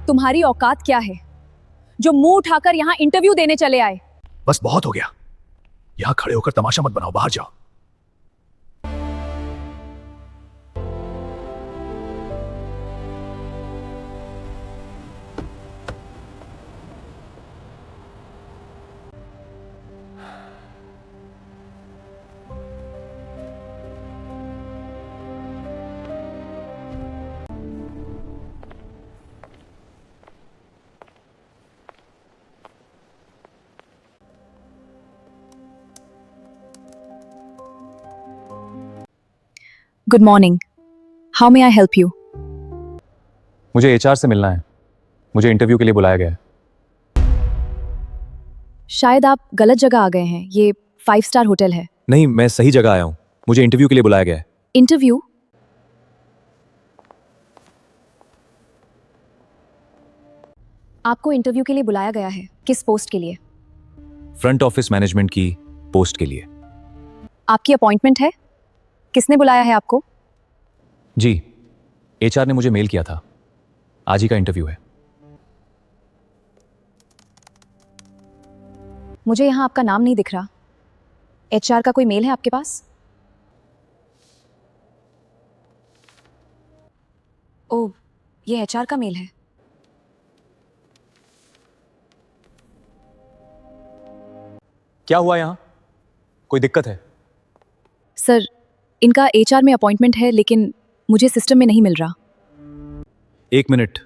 तुम्हारी औकात क्या है जो मुंह उठाकर यहाँ इंटरव्यू देने चले आए? बस बहुत हो गया, यहां खड़े होकर तमाशा मत बनाओ, बाहर जाओ। Good morning, how may I help you? मुझे एचआर से मिलना है। मुझे इंटरव्यू के लिए बुलाया गया है। शायद आप गलत जगह आ गए हैं, ये 5 स्टार होटल है। नहीं, मैं सही जगह आया हूँ। मुझे इंटरव्यू के लिए बुलाया गया है। इंटरव्यू? आपको इंटरव्यू के लिए बुलाया गया है, किस पोस्ट के लिए? फ्रंट ऑफिस मैनेजमेंट की पोस्ट के लिए। आपकी अपॉइंटमेंट है? किसने बुलाया है आपको? जी, एचआर ने मुझे मेल किया था। आज ही का इंटरव्यू है। मुझे यहाँ आपका नाम नहीं दिख रहा। एचआर का कोई मेल है आपके पास? ओह, ये एचआर का मेल है। क्या हुआ यहाँ? कोई दिक्कत है? सर, इनका एचआर में अपॉइंटमेंट है लेकिन मुझे सिस्टम में नहीं मिल रहा। एक मिनट,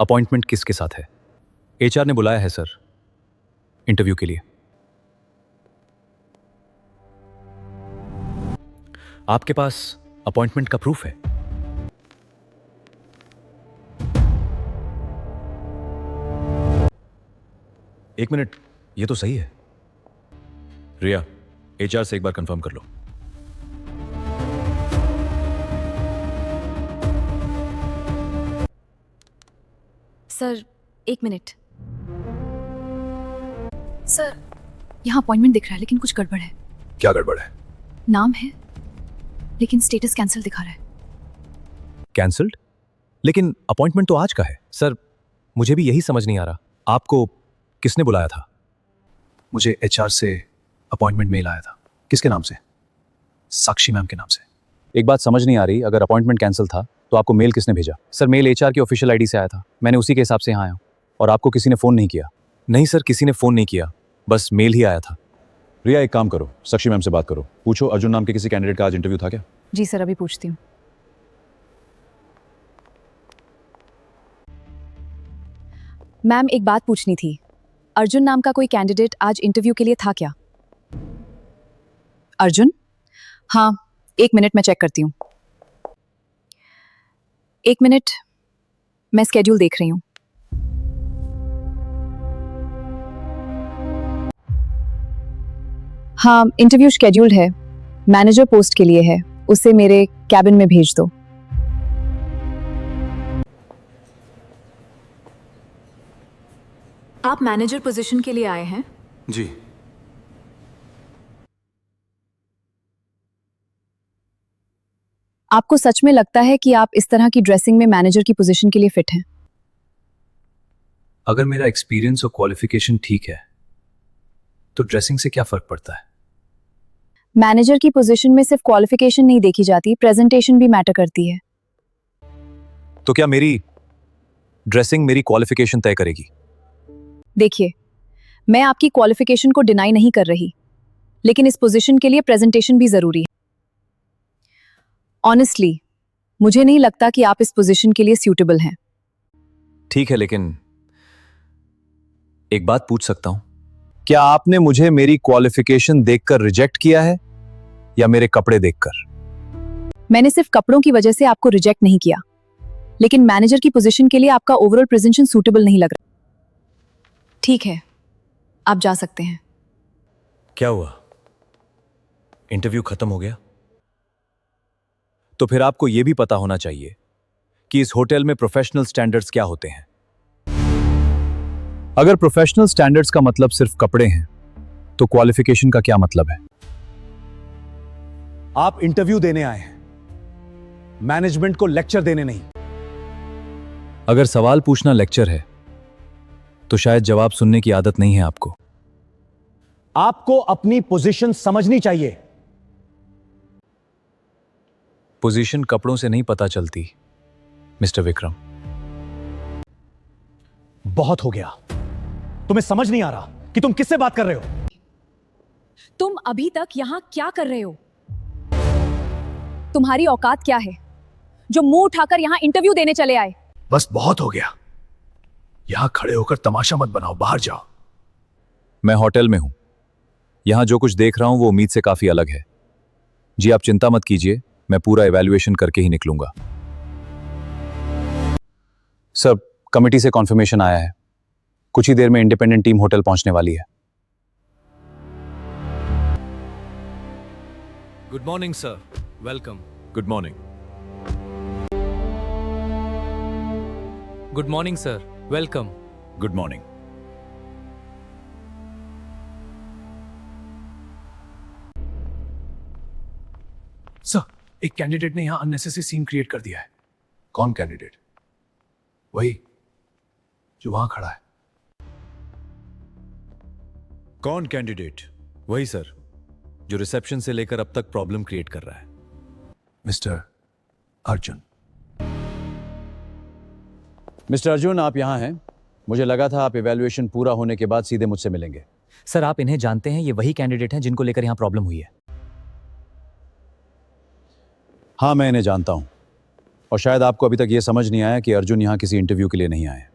अपॉइंटमेंट किसके साथ है? एचआर ने बुलाया है सर, इंटरव्यू के लिए। आपके पास अपॉइंटमेंट का प्रूफ है? एक मिनट, ये तो सही है। रिया, एचआर से एक बार कंफर्म कर लो। सर, एक मिनट। सर, यहाँ अपॉइंटमेंट दिख रहा है लेकिन कुछ गड़बड़ है। क्या गड़बड़ है? नाम है लेकिन स्टेटस कैंसिल दिखा रहा है। कैंसल्ड? लेकिन अपॉइंटमेंट तो आज का है। सर, मुझे भी यही समझ नहीं आ रहा, आपको किसने बुलाया था? मुझे एचआर से अपॉइंटमेंट मेल आया था। किसके नाम से? साक्षी मैम के नाम से। एक बात समझ नहीं आ रही, अगर अपॉइंटमेंट कैंसिल था तो आपको मेल किसने भेजा? सर, मेल एचआर की ऑफिशियल आईडी से आया था। मैंने उसी के हिसाब से यहाँ आया हूँ। और आपको किसी ने फ़ोन नहीं किया? नहीं सर, किसी ने फ़ोन नहीं किया, बस मेल ही आया था। रिया, एक काम करो, साक्षी मैम से बात करो, पूछो अर्जुन नाम के किसी कैंडिडेट का आज इंटरव्यू था क्या? जी सर, अभी पूछती हूँ। मैम, एक बात पूछनी थी। अर्जुन नाम का कोई कैंडिडेट आज इंटरव्यू के लिए था क्या? अर्जुन? हाँ, एक मिनट, मैं चेक करती हूँ। एक मिनट, मैं स्केड्यूल देख रही हूँ। हाँ, इंटरव्यू शेड्यूल्ड है, मैनेजर पोस्ट के लिए है। उसे मेरे कैबिन में भेज दो। आप मैनेजर पोजीशन के लिए आए हैं? जी। आपको सच में लगता है कि आप इस तरह की ड्रेसिंग में मैनेजर की पोजीशन के लिए फिट हैं? अगर मेरा एक्सपीरियंस और क्वालिफिकेशन ठीक है तो ड्रेसिंग से क्या फर्क पड़ता है? मैनेजर की पोजीशन में सिर्फ क्वालिफिकेशन नहीं देखी जाती, प्रेजेंटेशन भी मैटर करती है। तो क्या मेरी ड्रेसिंग मेरी क्वालिफिकेशन तय करेगी? देखिए, मैं आपकी क्वालिफिकेशन को डिनाई नहीं कर रही, लेकिन इस पोजीशन के लिए प्रेजेंटेशन भी जरूरी है। ऑनेस्टली, मुझे नहीं लगता कि आप इस पोजीशन के लिए सूटेबल हैं। ठीक है, लेकिन एक बात पूछ सकता हूं? क्या आपने मुझे मेरी क्वालिफिकेशन देखकर रिजेक्ट किया है या मेरे कपड़े देखकर? मैंने सिर्फ कपड़ों की वजह से आपको रिजेक्ट नहीं किया, लेकिन मैनेजर की पोजीशन के लिए आपका ओवरऑल प्रेजेंटेशन सूटेबल नहीं लग रहा। ठीक है, आप जा सकते हैं। क्या हुआ? इंटरव्यू खत्म हो गया? तो फिर आपको यह भी पता होना चाहिए कि इस होटल में प्रोफेशनल स्टैंडर्ड्स क्या होते हैं। अगर प्रोफेशनल स्टैंडर्ड्स का मतलब सिर्फ कपड़े हैं, तो क्वालिफिकेशन का क्या मतलब है? आप इंटरव्यू देने आए हैं, मैनेजमेंट को लेक्चर देने नहीं। अगर सवाल पूछना लेक्चर है तो शायद जवाब सुनने की आदत नहीं है आपको। आपको अपनी पोजीशन समझनी चाहिए। पोजीशन कपड़ों से नहीं पता चलती मिस्टर विक्रम। बहुत हो गया। तुम्हें समझ नहीं आ रहा कि तुम किससे बात कर रहे हो? तुम अभी तक यहां क्या कर रहे हो? तुम्हारी औकात क्या है जो मुंह उठाकर यहां इंटरव्यू देने चले आए? बस बहुत हो गया। यहां खड़े होकर तमाशा मत बनाओ, बाहर जाओ। मैं होटल में हूं। यहां जो कुछ देख रहा हूं वो उम्मीद से काफी अलग है। जी आप चिंता मत कीजिए, मैं पूरा इवैल्यूएशन करके ही निकलूंगा। सर, कमेटी से कॉन्फर्मेशन आया है। कुछ ही देर में इंडिपेंडेंट टीम होटल पहुंचने वाली है। Good morning sir, welcome. Good morning. Good morning sir, welcome. Good morning. Sir, एक कैंडिडेट ने यहां अननेसेसरी सीन क्रिएट कर दिया है। कौन कैंडिडेट? वही जो वहां खड़ा है। कौन कैंडिडेट? वही सर, जो रिसेप्शन से लेकर अब तक प्रॉब्लम क्रिएट कर रहा है। मिस्टर अर्जुन। मिस्टर अर्जुन, आप यहां हैं। मुझे लगा था आप इवैल्यूएशन पूरा होने के बाद सीधे मुझसे मिलेंगे। सर आप इन्हें जानते हैं, ये वही कैंडिडेट हैं जिनको लेकर यहां प्रॉब्लम हुई है। हाँ, मैं इन्हें जानता हूं। और शायद आपको अभी तक यह समझ नहीं आया कि अर्जुन यहां किसी इंटरव्यू के लिए नहीं आए।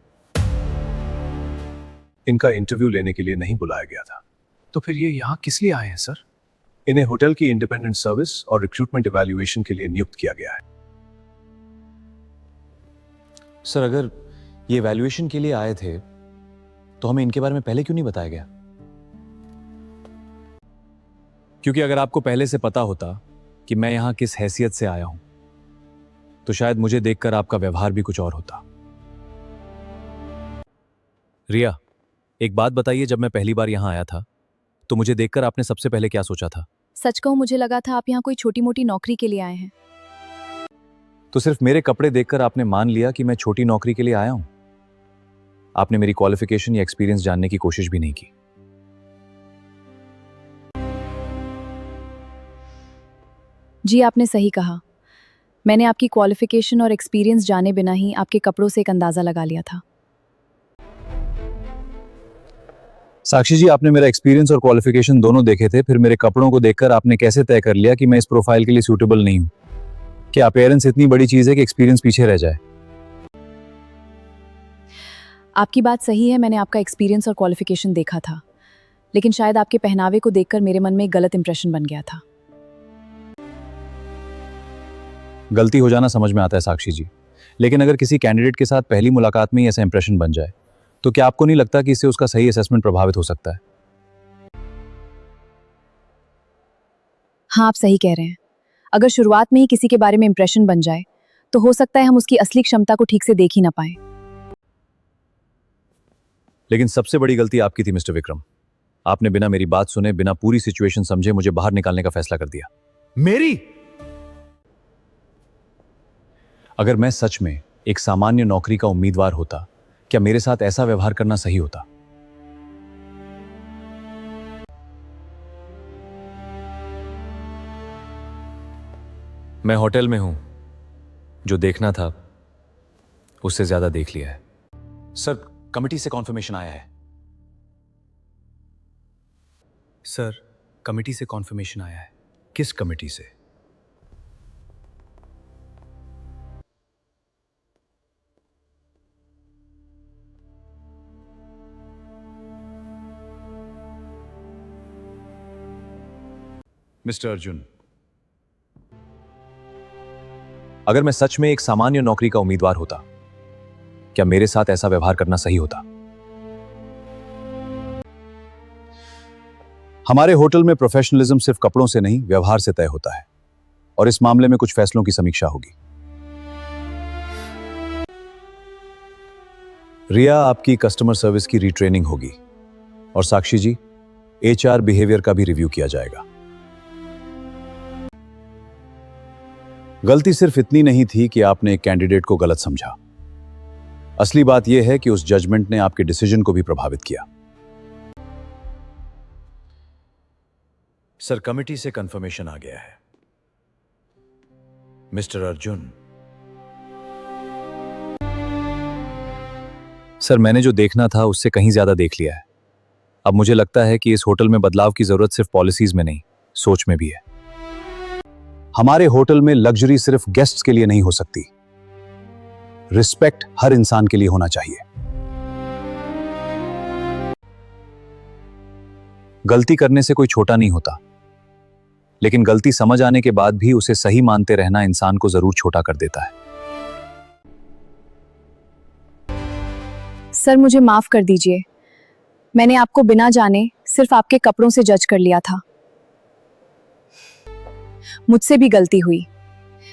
इनका इंटरव्यू लेने के लिए नहीं बुलाया गया था, तो फिर ये यहां किस लिए आए हैं सर? इन्हें होटल की इंडिपेंडेंट सर्विस और रिक्रूटमेंट इवैल्यूएशन के लिए नियुक्त किया गया है। सर, अगर ये इवैल्यूएशन के लिए आए थे तो हमें इनके बारे में पहले क्यों नहीं बताया गया? क्योंकि अगर आपको पहले से पता होता कि मैं यहां किस हैसियत से आया हूं तो शायद मुझे देखकर आपका व्यवहार भी कुछ और होता। रिया, एक बात बताइए, जब मैं पहली बार यहां आया था तो मुझे देखकर आपने सबसे पहले क्या सोचा था? सच कहूं, मुझे लगा था आप यहाँ कोई छोटी मोटी नौकरी के लिए आए हैं। तो सिर्फ मेरे कपड़े देखकर आपने मान लिया कि मैं छोटी नौकरी के लिए आया हूं? आपने मेरी क्वालिफिकेशन या एक्सपीरियंस जानने की कोशिश भी नहीं की। जी आपने सही कहा। मैंने आपकी क्वालिफिकेशन और एक्सपीरियंस जाने बिना ही आपके कपड़ों से एक अंदाजा लगा लिया था। साक्षी जी, आपने मेरा एक्सपीरियंस और क्वालिफिकेशन दोनों देखे थे, फिर मेरे कपड़ों को देखकर आपने कैसे तय कर लिया कि मैं इस प्रोफाइल के लिए सूटेबल नहीं हूं? क्या अपीयरेंस इतनी बड़ी चीज है कि एक्सपीरियंस पीछे रह जाए? आपकी बात सही है, मैंने आपका एक्सपीरियंस और क्वालिफिकेशन देखा था, लेकिन शायद आपके पहनावे को देखकर मेरे मन में एक गलत इंप्रेशन बन गया था। गलती हो जाना समझ में आता है साक्षी जी, लेकिन अगर किसी कैंडिडेट के साथ पहली मुलाकात में ही ऐसा इंप्रेशन बन जाए तो क्या आपको नहीं लगता कि इससे उसका सही असेसमेंट प्रभावित हो सकता है? हाँ, आप सही कह रहे हैं। अगर शुरुआत में ही किसी के बारे में इंप्रेशन बन जाए तो हो सकता है हम उसकी असली क्षमता को ठीक से देख ही ना पाए। लेकिन सबसे बड़ी गलती आपकी थी मिस्टर विक्रम। आपने बिना मेरी बात सुने, बिना पूरी सिचुएशन समझे मुझे बाहर निकालने का फैसला कर दिया। मेरी? अगर मैं सच में एक सामान्य नौकरी का उम्मीदवार होता, क्या मेरे साथ ऐसा व्यवहार करना सही होता? मैं होटल में हूं। जो देखना था उससे ज्यादा देख लिया है। सर, कमिटी से कॉन्फर्मेशन आया है। सर, कमिटी से कॉन्फर्मेशन आया है। किस कमेटी से? मिस्टर अर्जुन, अगर मैं सच में एक सामान्य नौकरी का उम्मीदवार होता, क्या मेरे साथ ऐसा व्यवहार करना सही होता? हमारे होटल में प्रोफेशनलिज्म सिर्फ कपड़ों से नहीं, व्यवहार से तय होता है, और इस मामले में कुछ फैसलों की समीक्षा होगी। रिया, आपकी कस्टमर सर्विस की रीट्रेनिंग होगी, और साक्षी जी, एचआर बिहेवियर का भी रिव्यू किया जाएगा। गलती सिर्फ इतनी नहीं थी कि आपने एक कैंडिडेट को गलत समझा, असली बात यह है कि उस जजमेंट ने आपके डिसीजन को भी प्रभावित किया। सर, कमिटी से कंफर्मेशन आ गया है। मिस्टर अर्जुन। सर, मैंने जो देखना था उससे कहीं ज्यादा देख लिया है। अब मुझे लगता है कि इस होटल में बदलाव की जरूरत सिर्फ पॉलिसीज में नहीं, सोच में भी है। हमारे होटल में लग्जरी सिर्फ गेस्ट्स के लिए नहीं हो सकती, रिस्पेक्ट हर इंसान के लिए होना चाहिए। गलती करने से कोई छोटा नहीं होता, लेकिन गलती समझ आने के बाद भी उसे सही मानते रहना इंसान को जरूर छोटा कर देता है। सर, मुझे माफ कर दीजिए। मैंने आपको बिना जाने सिर्फ आपके कपड़ों से जज कर लिया था। मुझसे भी गलती हुई।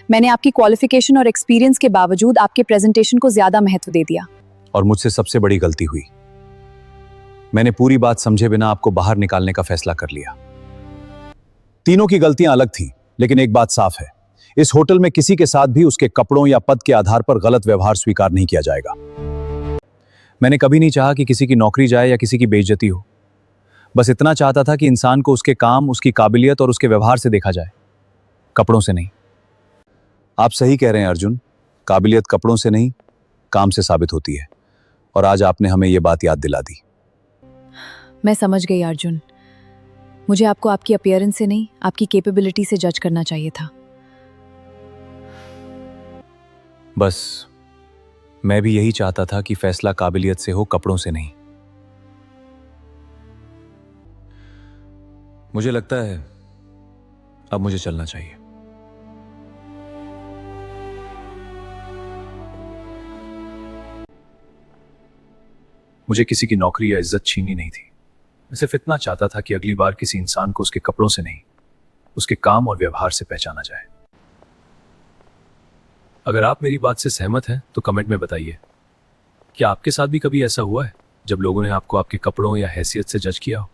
मैंने आपकी क्वालिफिकेशन और एक्सपीरियंस के बावजूद आपके प्रेजेंटेशन को ज्यादा महत्व दे दिया। और मुझसे सबसे बड़ी गलती हुई, मैंने पूरी बात समझे बिना आपको बाहर निकालने का फैसला कर लिया। तीनों की गलतियां अलग थीं, लेकिन एक बात साफ है, इस होटल में किसी के साथ भी उसके कपड़ों या पद के आधार पर गलत व्यवहार स्वीकार नहीं किया जाएगा। मैंने कभी नहीं चाहा कि किसी की नौकरी जाए या किसी की बेइज्जती हो। बस इतना चाहता था कि इंसान को उसके काम, उसकी काबिलियत और उसके व्यवहार से देखा जाए, कपड़ों से नहीं। आप सही कह रहे हैं अर्जुन, काबिलियत कपड़ों से नहीं, काम से साबित होती है। और आज आपने हमें यह बात याद दिला दी। मैं समझ गई अर्जुन। मुझे आपको आपकी अपीयरेंस से नहीं, आपकी कैपेबिलिटी से जज करना चाहिए था। बस मैं भी यही चाहता था कि फैसला काबिलियत से हो, कपड़ों से नहीं। मुझे लगता है अब मुझे चलना चाहिए। मुझे किसी की नौकरी या इज्जत छीननी नहीं थी। मैं सिर्फ इतना चाहता था कि अगली बार किसी इंसान को उसके कपड़ों से नहीं, उसके काम और व्यवहार से पहचाना जाए। अगर आप मेरी बात से सहमत हैं तो कमेंट में बताइए, क्या आपके साथ भी कभी ऐसा हुआ है जब लोगों ने आपको आपके कपड़ों या हैसियत से जज किया हो?